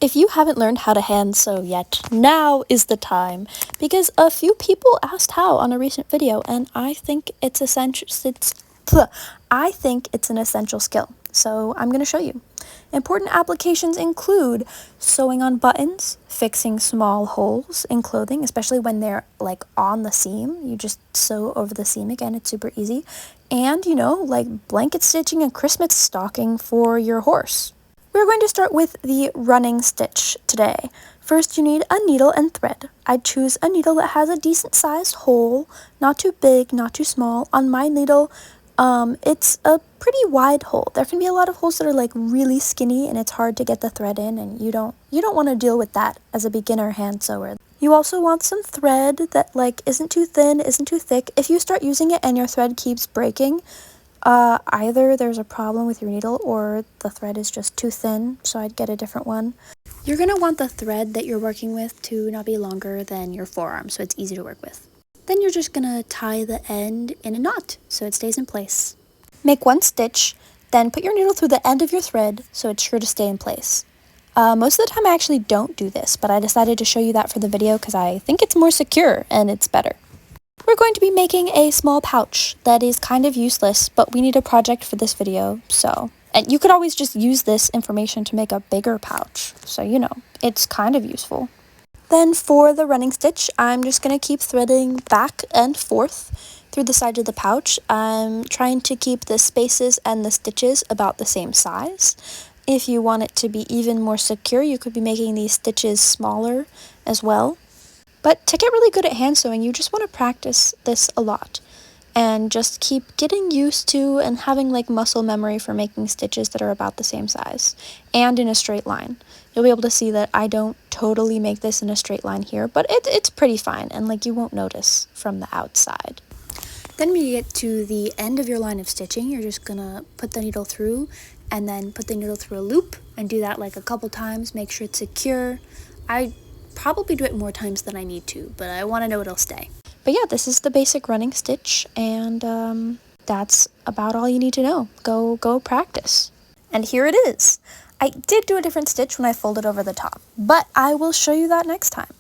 If you haven't learned how to hand sew yet, now is the time, because a few people asked how on a recent video, and I think it's essential. I think it's an essential skill, so I'm going to show you. Important applications include sewing on buttons, fixing small holes in clothing, especially when they're like on the seam. You just sew over the seam again, it's super easy. And, like blanket stitching and Christmas stocking for your horse. We're going to start with the running stitch today. First, you need a needle and thread. I'd choose a needle that has a decent sized hole, not too big, not too small. On my needle, it's a pretty wide hole. There can be a lot of holes that are like really skinny and it's hard to get the thread in, and you don't want to deal with that as a beginner hand sewer. You also want some thread that like isn't too thin, isn't too thick. If you start using it and your thread keeps breaking, either there's a problem with your needle or the thread is just too thin, so I'd get a different one. You're going to want the thread that you're working with to not be longer than your forearm, so it's easy to work with. Then you're just going to tie the end in a knot so it stays in place. Make one stitch, then put your needle through the end of your thread so it's sure to stay in place. Most of the time I actually don't do this, but I decided to show you that for the video because I think it's more secure and it's better. We're going to be making a small pouch that is kind of useless, but we need a project for this video, so... And you could always just use this information to make a bigger pouch, so it's kind of useful. Then for the running stitch, I'm just going to keep threading back and forth through the side of the pouch. I'm trying to keep the spaces and the stitches about the same size. If you want it to be even more secure, you could be making these stitches smaller as well. But to get really good at hand sewing, you just want to practice this a lot and just keep getting used to and having like muscle memory for making stitches that are about the same size and in a straight line. You'll be able to see that I don't totally make this in a straight line here, but it's pretty fine and like you won't notice from the outside. Then when you get to the end of your line of stitching, you're just gonna put the needle through and then put the needle through a loop and do that like a couple times. Make sure it's secure. I probably do it more times than I need to, but I want to know it'll stay. But yeah, this is the basic running stitch, and that's about all you need to know. Go practice. And here it is. I did do a different stitch when I folded over the top, but I will show you that next time.